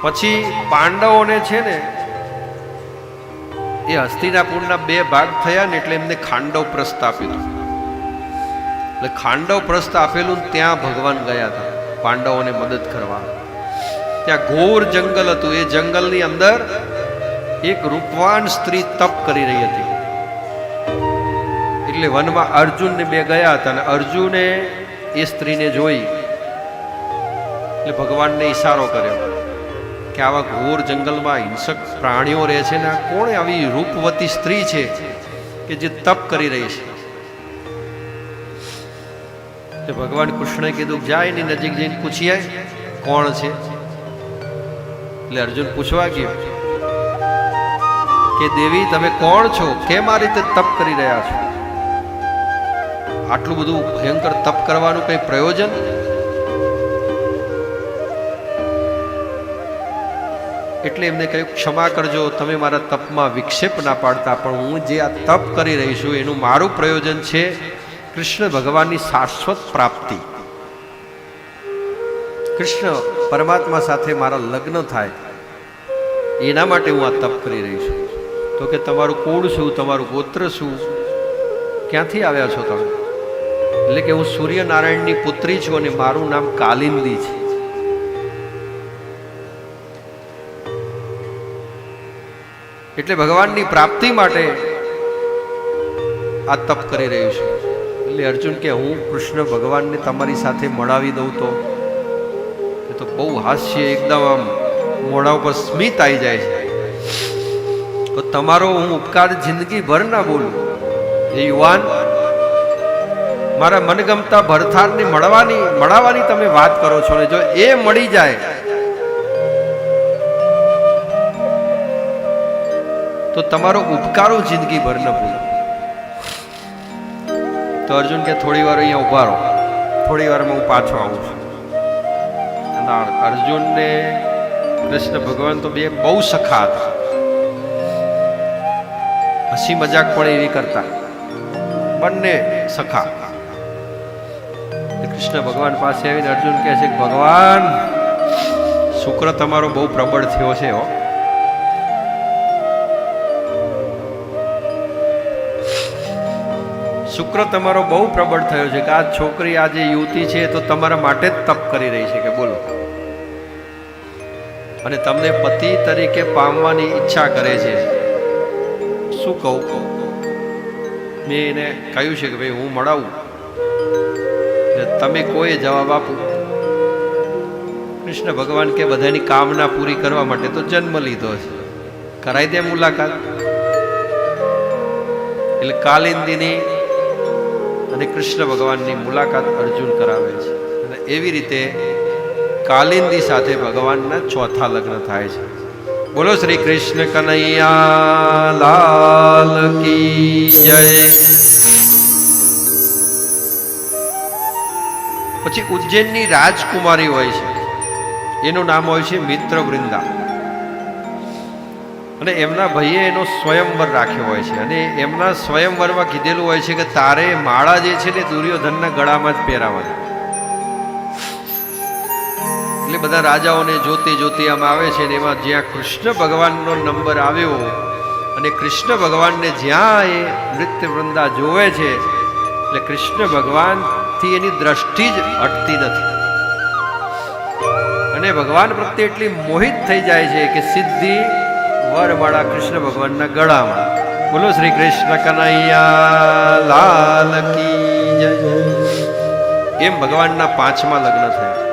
પછી પાંડવોને છે ને એ હસ્તિનાપુરના 2 ભાગ થયા ને એટલે એમને ખાંડવ પ્રસ્થ આપ્યું. એટલે ખાંડવ પ્રસ્થ આપેલું ત્યાં ભગવાન ગયા હતા પાંડવોને મદદ કરવા. ત્યાં ઘોર જંગલ હતું. એ જંગલની અંદર એક રૂપવાન સ્ત્રી તપ કરી રહી હતી. એટલે વનમાં અર્જુનને 2 ગયા હતા અને અર્જુને એ સ્ત્રીને જોઈ એટલે ભગવાનને ઈશારો કર્યો કે આવા ઘોર જંગલમાં હિંસક પ્રાણીઓ રહે છે ને કોણ આવી રૂપવતી સ્ત્રી છે કે જે તપ કરી રહી છે. તો ભગવાન કૃષ્ણએ કીધું જા એની નજીક જઈને પૂછીએ કોણ છે. એટલે અર્જુન પૂછવા ગયો કે દેવી તમે કોણ છો, કેમ આ રીતે તપ કરી રહ્યા છો, આટલું બધું ભયંકર તપ કરવાનું કઈ પ્રયોજન? એટલે એમને કહ્યું ક્ષમા કરજો, તમે મારા તપમાં વિક્ષેપ ના પાડતા, પણ હું જે આ તપ કરી રહી છું એનું મારું પ્રયોજન છે કૃષ્ણ ભગવાનની શાશ્વત પ્રાપ્તિ. કૃષ્ણ પરમાત્મા સાથે મારા લગ્ન થાય એના માટે હું આ તપ કરી રહી છું. તો કે તમારું કુળ શું, તમારું ગોત્ર શું, ક્યાંથી આવ્યા છો તમે? એટલે કે હું સૂર્યનારાયણની પુત્રી છું અને મારું નામ કાલિંદી છે. એટલે ભગવાનની પ્રાપ્તિ માટે આ તપ કરી રહ્યું છું. એટલે અર્જુન કે હું કૃષ્ણ ભગવાનને તમારી સાથે મળાવી દઉં તો? એ તો બહુ હાસ્ય, એકદમ આમ મોઢા ઉપર સ્મિત આવી જાય છે. તો તમારો હું ઉપકાર જિંદગી ભર ના બોલું. એ યુવાન, મારા મનગમતા ભરથારને મળવાની તમે વાત કરો છો ને જો એ મળી જાય તો તમારો ઉપકાર હું જિંદગી ભર ન ભૂલું. તો અર્જુન કે થોડી વાર અહીંયા ઉભા રહો, થોડી વારમાં હું પાછો આવું છું. અર્જુનને કૃષ્ણ ભગવાન તો 2 બહુ સખા હતા. હસી મજાક પણ એવી કરતા, બંને સખા. કૃષ્ણ ભગવાન પાસે આવીને અર્જુન કહે છે કે ભગવાન, શુક્ર તમારો બહુ પ્રબળ થયો છે હો. શુક્ર તમારો બહુ પ્રબળ થયો છે કે આ છોકરી, આ જે યુવતી છે તો તમારા માટે જ તપ કરી રહી છે કે બોલો, અને તમને પતિ તરીકે પામવાની ઈચ્છા કરે છે. શું કહું? મેં એને કહ્યું છે કે ભાઈ હું મળાવું, તમે કોઈ જવાબ આપો. કૃષ્ણ ભગવાન કે બધાની કામના પૂરી કરવા માટે તો જન્મ લીધો છે, કરાઈ દે મુલાકાત. એટલે કાલિંદીની અને કૃષ્ણ ભગવાનની મુલાકાત અર્જુન કરાવે છે. અને એવી રીતે કાલિંદી સાથે ભગવાનના 4થા લગ્ન થાય છે. બોલો શ્રી કૃષ્ણ કનૈયા લાલ કી જય. પછી ઉજ્જૈનની રાજકુમારી હોય છે, એનું નામ હોય છે મિત્રવૃંદા. અને એમના ભાઈએ એનો સ્વયંવર રાખ્યો હોય છે. અને એમના સ્વયંવરમાં કીધેલું હોય છે કે તારે માળા જે છે ને દુર્યોધનના ગળામાં જ પહેરાવાની. એટલે બધા રાજાઓને જોતી આમ આવે છે ને એમાં જ્યાં કૃષ્ણ ભગવાનનો નંબર આવ્યો અને કૃષ્ણ ભગવાનને જ્યાં એ નૃત્યવૃંદા જોવે છે એટલે કૃષ્ણ ભગવાનથી એની દ્રષ્ટિ જ હટતી નથી. અને ભગવાન પ્રત્યે એટલી મોહિત થઈ જાય છે કે સીધી વરમાળા કૃષ્ણ ભગવાનના ગળામાં. બોલો શ્રી કૃષ્ણ કનૈયા લાલ કી જય. એમ ભગવાનના 5મા લગ્ન થયા.